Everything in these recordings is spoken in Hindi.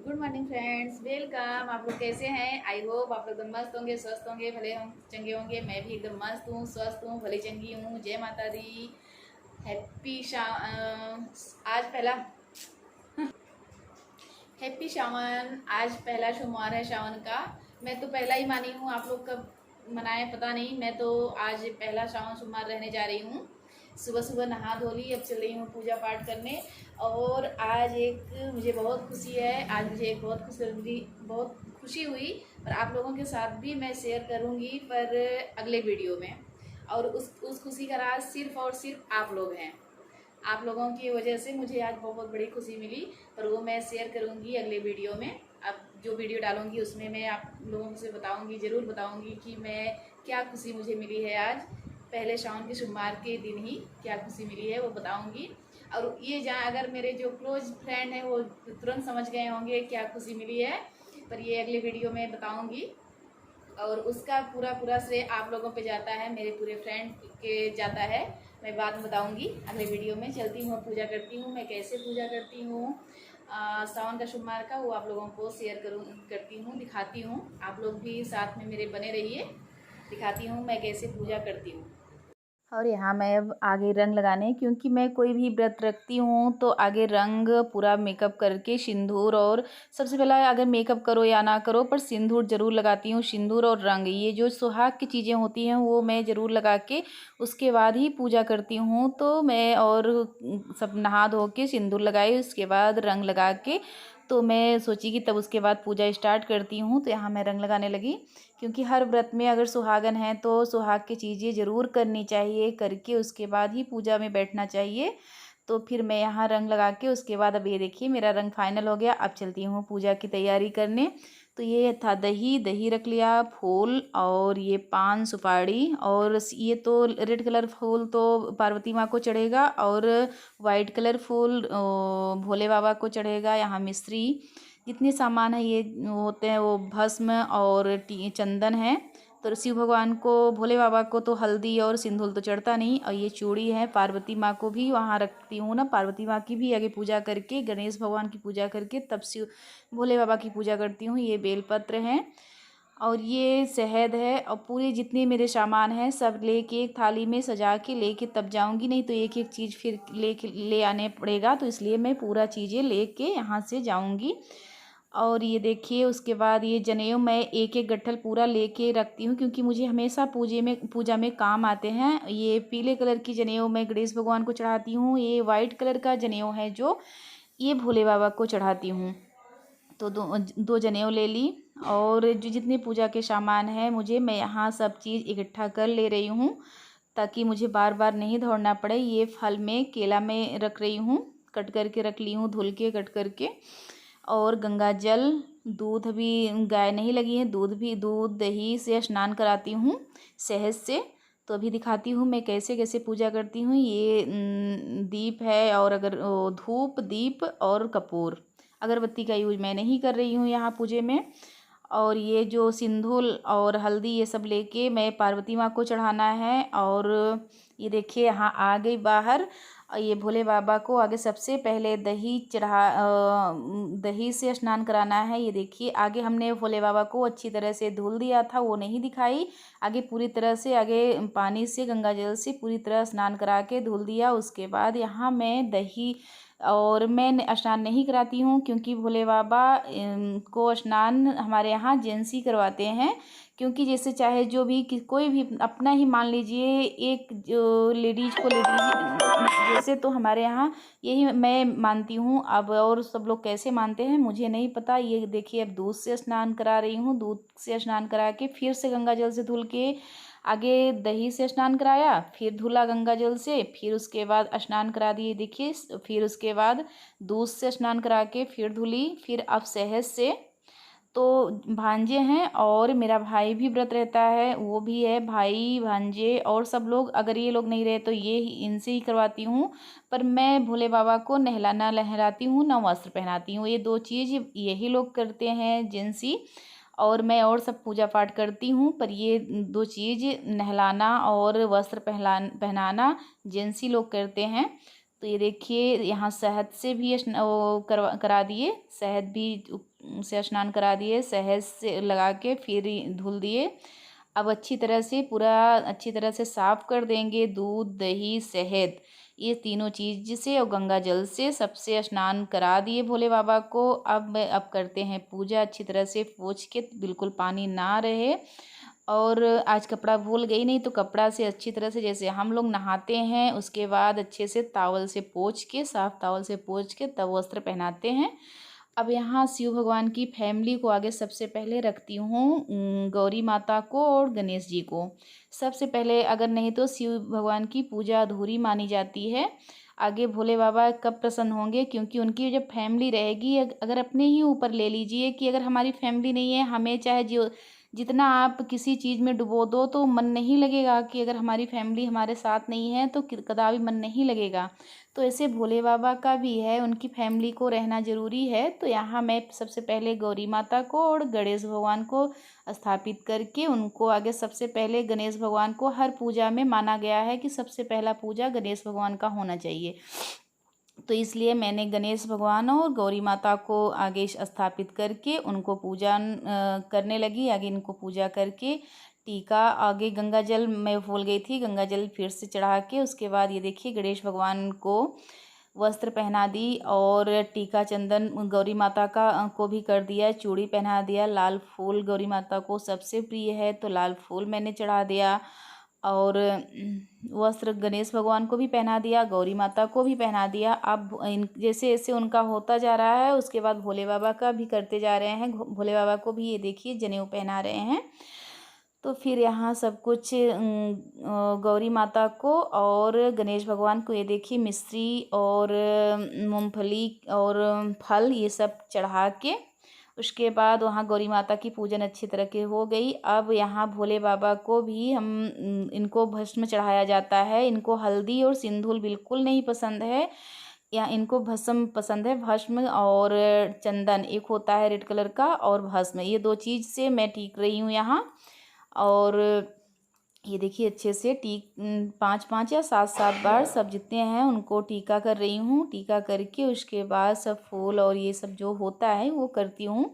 Good morning friends, welcome. आप लोग कैसे हैं? आई होप आप लोग एकदम मस्त होंगे, स्वस्थ होंगे, भले हम चंगे होंगे। मैं भी एकदम मस्त हूँ, स्वस्थ हूँ, भले चंगी हूँ। जय माता दी। हैप्पी आज पहला हैप्पी सावन। आज पहला सोमवार है सावन का। मैं तो पहला ही मानी हूँ, आप लोग कब मनाए पता नहीं। मैं तो आज पहला सावन सोमवार रहने जा रही हूँ। सुबह सुबह नहा धो ली, अब चल रही हूँ पूजा पाठ करने। और आज एक मुझे बहुत खुशी है, आज मुझे एक बहुत खुशी हुई। पर आप लोगों के साथ भी मैं शेयर करूँगी, पर अगले वीडियो में। और उस खुशी का राज सिर्फ और सिर्फ आप लोग हैं। आप लोगों की वजह से मुझे आज बहुत बड़ी खुशी मिली, पर वो मैं शेयर करूँगी अगले वीडियो में। अब जो वीडियो डालूँगी उसमें मैं आप लोगों से बताऊँगी, ज़रूर बताऊँगी कि मैं क्या खुशी मुझे मिली है आज। पहले सावन के सोमवार के दिन ही क्या खुशी मिली है वो बताऊँगी। और ये जहाँ अगर मेरे जो क्लोज फ्रेंड हैं वो तुरंत समझ गए होंगे क्या खुशी मिली है, पर ये अगले वीडियो में बताऊँगी। और उसका पूरा पूरा श्रेय आप लोगों पे जाता है, मेरे पूरे फ्रेंड के जाता है। मैं बाद में बताऊंगी अगले वीडियो में। चलती हूँ, पूजा करती हूँ। मैं कैसे पूजा करती हूँ सावन का सोमवार का, वो आप लोगों को शेयर करती हूँ, दिखाती हूँ। आप लोग भी साथ में मेरे बने रहिए, दिखाती हूँ मैं कैसे पूजा करती हूँ। और यहाँ मैं अब आगे रंग लगाने, क्योंकि मैं कोई भी व्रत रखती हूँ तो आगे रंग पूरा मेकअप करके सिंदूर, और सबसे पहला अगर मेकअप करो या ना करो पर सिंदूर ज़रूर लगाती हूँ। सिंदूर और रंग, ये जो सुहाग की चीज़ें होती हैं वो मैं ज़रूर लगा के उसके बाद ही पूजा करती हूँ। तो मैं और सब नहा धो के सिंदूर लगाई, उसके बाद रंग लगा के तो मैं सोची कि तब उसके बाद पूजा स्टार्ट करती हूँ। तो यहाँ मैं रंग लगाने लगी, क्योंकि हर व्रत में अगर सुहागन है तो सुहाग की चीज़ें ज़रूर करनी चाहिए, करके उसके बाद ही पूजा में बैठना चाहिए। तो फिर मैं यहाँ रंग लगा के उसके बाद, अब ये देखिए मेरा रंग फाइनल हो गया। अब चलती हूँ पूजा की तैयारी करने। तो ये था दही, दही रख लिया, फूल और ये पान सुपारी, और ये तो रेड कलर फूल तो पार्वती माँ को चढ़ेगा, और वाइट कलर फूल भोले बाबा को चढ़ेगा। यहाँ मिश्री, जितने सामान है ये होते हैं वो भस्म और चंदन है। तो शिव भगवान को, भोले बाबा को तो हल्दी और सिंदूर तो चढ़ता नहीं। और ये चूड़ी है, पार्वती माँ को भी वहाँ रखती हूँ ना, पार्वती माँ की भी आगे पूजा करके, गणेश भगवान की पूजा करके तब शिव भोले बाबा की पूजा करती हूँ। ये बेलपत्र हैं और ये शहद है, और पूरे जितने मेरे सामान हैं सब लेके एक थाली में सजा के लेके तब जाऊंगी। नहीं तो एक एक चीज़ फिर ले आने पड़ेगा, तो इसलिए मैं पूरा चीज़ें लेके यहाँ से जाऊंगी। और ये देखिए उसके बाद ये जनेऊ मैं एक एक गट्ठल पूरा लेके रखती हूँ, क्योंकि मुझे हमेशा पूजा में काम आते हैं। ये पीले कलर की जनेऊ मैं गणेश भगवान को चढ़ाती हूँ। ये वाइट कलर का जनेऊ है जो, ये भोले बाबा को चढ़ाती हूँ। तो दो जनेऊ ले ली, और जो जितने पूजा के सामान है मुझे, मैं यहाँ सब चीज़ इकट्ठा कर ले रही हूँ, ताकि मुझे बार बार नहीं दौड़ना पड़े। ये फल में केला में रख रही हूँ, कट करके रख ली हूँ, धुल के कट करके। और गंगा जल, दूध भी गाय नहीं लगी है, दूध दही से स्नान कराती हूँ, शहद से। तो अभी दिखाती हूँ मैं कैसे कैसे पूजा करती हूँ। ये दीप है, और अगर धूप, दीप और कपूर, अगरबत्ती का यूज मैं नहीं कर रही हूँ यहाँ पूजे में। और ये जो सिंदूर और हल्दी ये सब लेके मैं पार्वती माँ को चढ़ाना है। और ये देखिए यहाँ आ गई बाहर। ये भोले बाबा को आगे सबसे पहले दही से स्नान कराना है। ये देखिए आगे हमने भोले बाबा को अच्छी तरह से धुल दिया था, वो नहीं दिखाई। आगे पूरी तरह से आगे पानी से, गंगा जल से पूरी तरह स्नान करा के धुल दिया। उसके बाद यहाँ मैं दही, और मैं स्नान नहीं कराती हूँ, क्योंकि भोले बाबा को स्नान हमारे यहाँ जेंट्स ही करवाते हैं। क्योंकि जैसे चाहे जो भी कोई भी अपना ही मान लीजिए, एक जो लेडीज को लेडीज जैसे, तो हमारे यहाँ यही मैं मानती हूँ। अब और सब लोग कैसे मानते हैं मुझे नहीं पता। ये देखिए अब दूध से स्नान करा रही हूँ, दूध से स्नान करा के फिर से गंगा जल से धुल के, आगे दही से स्नान कराया, फिर धुला गंगा जल से, फिर उसके बाद स्नान करा दिए देखिए। फिर उसके बाद दूध से स्नान करा के फिर धुली, फिर अब शहद से। तो भांजे हैं और मेरा भाई भी व्रत रहता है, वो भी है, भाई भांजे और सब लोग। अगर ये लोग नहीं रहे तो ये इनसे ही करवाती हूँ। पर मैं भोले बाबा को नहलाना लहराती हूँ, ना वस्त्र पहनाती हूँ। ये दो चीज़ यही लोग करते हैं जेंसी, और मैं और सब पूजा पाठ करती हूँ। पर ये दो चीज़, नहलाना और वस्त्र पहनाना, जेंसी लोग करते हैं। तो तो ये देखिए यहाँ शहद से भी करा दिए, शहद भी से स्नान करा दिए, शहद से लगा के फिर धुल दिए। अब अच्छी तरह से साफ़ कर देंगे। दूध, दही, शहद, ये तीनों चीज़ से और गंगा जल से सबसे स्नान करा दिए भोले बाबा को। अब करते हैं पूजा। अच्छी तरह से पोंछ के, बिल्कुल पानी ना रहे। और आज कपड़ा भूल गई, नहीं तो कपड़ा से अच्छी तरह से, जैसे हम लोग नहाते हैं उसके बाद अच्छे से तावल से पोंछ के, साफ तावल से पोंछ के तब वस्त्र पहनाते हैं। अब यहाँ शिव भगवान की फैमिली को आगे सबसे पहले रखती हूँ, गौरी माता को और गणेश जी को सबसे पहले। अगर नहीं तो शिव भगवान की पूजा अधूरी मानी जाती है। आगे भोले बाबा कब प्रसन्न होंगे, क्योंकि उनकी जब फैमिली रहेगी, अगर अपने ही ऊपर ले लीजिए कि अगर हमारी फैमिली नहीं है, हमें चाहे जो जितना आप किसी चीज़ में डुबो दो तो मन नहीं लगेगा, कि अगर हमारी फैमिली हमारे साथ नहीं है तो कदापि मन नहीं लगेगा। तो ऐसे भोले बाबा का भी है, उनकी फैमिली को रहना ज़रूरी है। तो यहाँ मैं सबसे पहले गौरी माता को और गणेश भगवान को स्थापित करके उनको आगे, सबसे पहले गणेश भगवान को हर पूजा में माना गया है कि सबसे पहला पूजा गणेश भगवान का होना चाहिए। तो इसलिए मैंने गणेश भगवान और गौरी माता को आगे स्थापित करके उनको पूजा करने लगी। आगे इनको पूजा करके टीका, आगे गंगा जल मैं भूल गई थी, गंगा जल फिर से चढ़ा के उसके बाद ये देखिए गणेश भगवान को वस्त्र पहना दी और टीका चंदन गौरी माता का को भी कर दिया, चूड़ी पहना दिया। लाल फूल गौरी माता को सबसे प्रिय है तो लाल फूल मैंने चढ़ा दिया। और वस्त्र गणेश भगवान को भी पहना दिया, गौरी माता को भी पहना दिया। अब जैसे जैसे उनका होता जा रहा है उसके बाद भोले बाबा का भी करते जा रहे हैं। भोले बाबा को भी ये देखिए जनेऊ पहना रहे हैं। तो फिर यहाँ सब कुछ गौरी माता को और गणेश भगवान को ये देखिए मिश्री और मूंगफली और फल ये सब चढ़ा के उसके बाद वहाँ गौरी माता की पूजन अच्छी तरह की हो गई। अब यहाँ भोले बाबा को भी इनको भस्म चढ़ाया जाता है। इनको हल्दी और सिंदूर बिल्कुल नहीं पसंद है, या इनको भस्म पसंद है। भस्म और चंदन, एक होता है रेड कलर का और भस्म, ये दो चीज़ से मैं टीक रही हूँ यहाँ। और ये देखिए अच्छे से 5-5 या 7-7 बार सब जितने हैं उनको टीका कर रही हूँ। टीका करके उसके बाद सब फूल और ये सब जो होता है वो करती हूँ।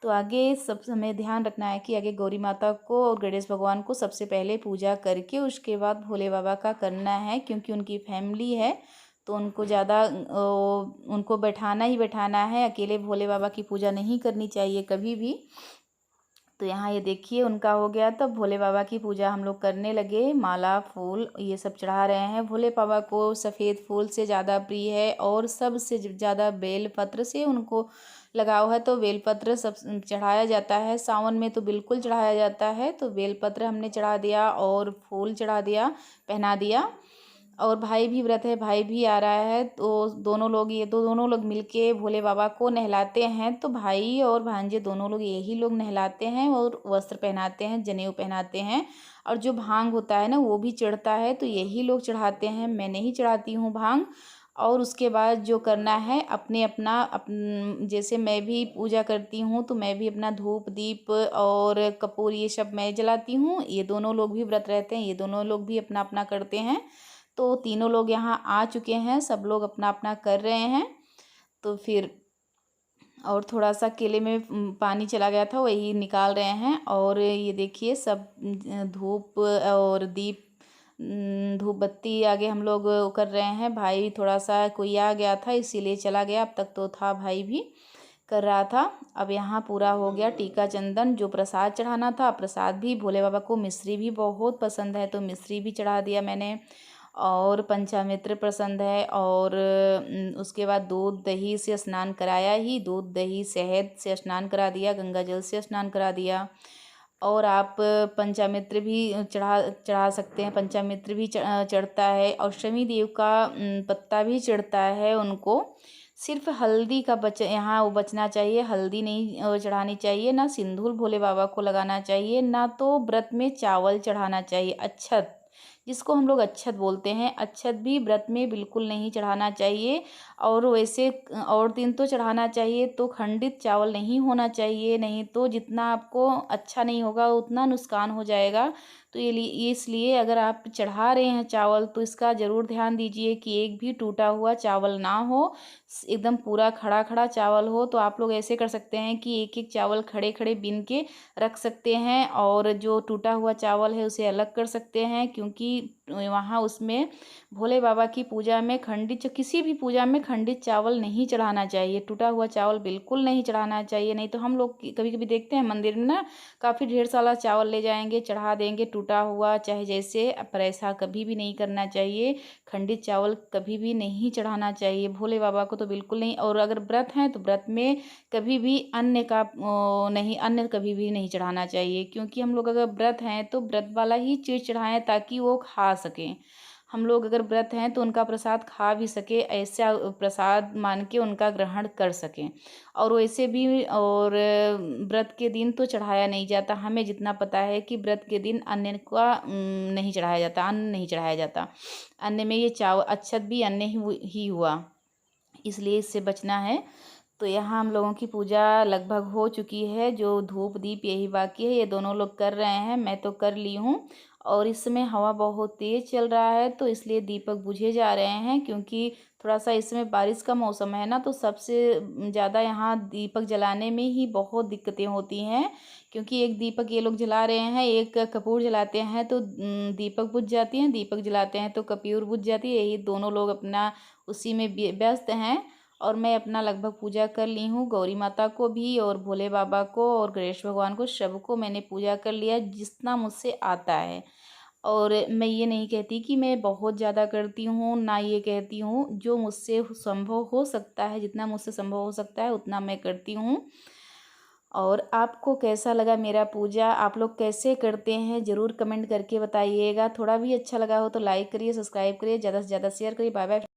तो आगे सब हमें ध्यान रखना है कि आगे गौरी माता को और गणेश भगवान को सबसे पहले पूजा करके उसके बाद भोले बाबा का करना है, क्योंकि उनकी फैमिली है तो उनको ज़्यादा उनको बैठाना ही बैठाना है। अकेले भोले बाबा की पूजा नहीं करनी चाहिए कभी भी। तो यहाँ ये देखिए उनका हो गया, तो भोले बाबा की पूजा हम लोग करने लगे। माला, फूल ये सब चढ़ा रहे हैं। भोले बाबा को सफ़ेद फूल से ज़्यादा प्रिय है और सबसे ज़्यादा बेलपत्र से उनको लगाव है, तो बेलपत्र सब चढ़ाया जाता है। सावन में तो बिल्कुल चढ़ाया जाता है। तो बेलपत्र हमने चढ़ा दिया और फूल चढ़ा दिया, पहना दिया। और भाई भी व्रत है, भाई भी आ रहा है, तो दोनों लोग मिलके भोले बाबा को नहलाते हैं। तो भाई और भांजे दोनों लोग यही लोग नहलाते हैं और वस्त्र पहनाते हैं, जनेऊ पहनाते हैं। और जो भांग होता है ना वो भी चढ़ता है, तो यही लोग चढ़ाते हैं, मैं नहीं चढ़ाती हूँ भांग। और उसके बाद जो करना है जैसे मैं भी पूजा करती हूँ तो मैं भी अपना धूप दीप और कपूर ये सब मैं जलाती हूँ। ये दोनों लोग भी व्रत रहते हैं, ये दोनों लोग भी अपना अपना करते हैं। तो तीनों लोग यहाँ आ चुके हैं, सब लोग अपना अपना कर रहे हैं। तो फिर और थोड़ा सा केले में पानी चला गया था, वही निकाल रहे हैं। और ये देखिए सब धूप और दीप, धूप बत्ती आगे हम लोग कर रहे हैं। भाई थोड़ा सा कोई आ गया था इसीलिए चला गया, अब तक तो था भाई भी कर रहा था। अब यहाँ पूरा हो गया टीका चंदन। जो प्रसाद चढ़ाना था, प्रसाद भी भोले बाबा को मिश्री भी बहुत पसंद है तो मिश्री भी चढ़ा दिया मैंने। और पंचामृत पसंद है। और उसके बाद दूध दही से स्नान कराया ही, दूध दही शहद से स्नान करा दिया, गंगा जल से स्नान करा दिया। और आप पंचामृत भी चढ़ा सकते हैं, पंचामृत भी चढ़ता है। और शमी देव का पत्ता भी चढ़ता है उनको। सिर्फ हल्दी का यहाँ वो बचना चाहिए, हल्दी नहीं चढ़ानी चाहिए, ना सिंदूर भोले बाबा को लगाना चाहिए, ना तो व्रत में चावल चढ़ाना चाहिए, अक्षत जिसको हम लोग अच्छत बोलते हैं। अच्छत भी व्रत में बिल्कुल नहीं चढ़ाना चाहिए। और वैसे और दिन तो चढ़ाना चाहिए, तो खंडित चावल नहीं होना चाहिए, नहीं तो जितना आपको अच्छा नहीं होगा उतना नुकसान हो जाएगा। तो इसलिए अगर आप चढ़ा रहे हैं चावल तो इसका ज़रूर ध्यान दीजिए कि एक भी टूटा हुआ चावल ना हो, एकदम पूरा खड़ा खड़ा चावल हो। तो आप लोग ऐसे कर सकते हैं कि एक एक चावल खड़े खड़े बीन के रख सकते हैं, और जो टूटा हुआ चावल है उसे अलग कर सकते हैं, क्योंकि वहाँ उसमें भोले बाबा की पूजा में खंडित, किसी भी पूजा में खंडित चावल नहीं चढ़ाना चाहिए। टूटा हुआ चावल बिल्कुल नहीं चढ़ाना चाहिए। नहीं तो हम लोग कभी कभी देखते हैं मंदिर में ना, काफ़ी ढेर सारा चावल ले जाएंगे, चढ़ा देंगे टूटा हुआ, चाहे जैसे, पर ऐसा कभी भी नहीं करना चाहिए। खंडित चावल कभी भी नहीं चढ़ाना चाहिए भोले बाबा को, तो बिल्कुल नहीं। और अगर व्रत हैं तो व्रत में कभी भी अन्न का नहीं, अन्न कभी भी नहीं चढ़ाना चाहिए, क्योंकि हम लोग अगर व्रत हैं तो व्रत वाला ही चीज़ चढ़ाएं ताकि वो खा सकें। हम लोग अगर व्रत हैं तो उनका प्रसाद खा भी सके, ऐसा प्रसाद मान के उनका ग्रहण कर सकें। और वैसे भी, और व्रत के दिन तो चढ़ाया नहीं जाता। हमें जितना पता है कि व्रत के दिन अन्न का नहीं चढ़ाया जाता, अन्न नहीं चढ़ाया जाता। अन्न में ये चावल अच्छत भी अन्न ही हुआ, इसलिए इससे बचना है। तो यहाँ हम लोगों की पूजा लगभग हो चुकी है, जो धूप दीप यही बाकी है, ये दोनों लोग कर रहे हैं, मैं तो कर ली हूँ। और इस समय हवा बहुत तेज़ चल रहा है, तो इसलिए दीपक बुझे जा रहे हैं, क्योंकि थोड़ा सा इस समय बारिश का मौसम है ना, तो सबसे ज़्यादा यहाँ दीपक जलाने में ही बहुत दिक्कतें होती हैं। क्योंकि एक दीपक ये लोग जला रहे हैं, एक कपूर जलाते हैं तो दीपक बुझ जाती हैं, दीपक जलाते हैं तो कपूर बुझ जाती है, यही दोनों लोग अपना उसी में व्यस्त हैं। और मैं अपना लगभग पूजा कर ली हूँ, गौरी माता को भी और भोले बाबा को और गणेश भगवान को, सबको मैंने पूजा कर लिया जितना मुझसे आता है। और मैं ये नहीं कहती कि मैं बहुत ज़्यादा करती हूँ, ना ये कहती हूँ, जो मुझसे संभव हो सकता है, जितना मुझसे संभव हो सकता है उतना मैं करती हूँ। और आपको कैसा लगा मेरा पूजा, आप लोग कैसे करते हैं, ज़रूर कमेंट करके बताइएगा। थोड़ा भी अच्छा लगा हो तो लाइक करिए, सब्सक्राइब करिए, ज़्यादा से ज़्यादा शेयर करिए। Bye bye.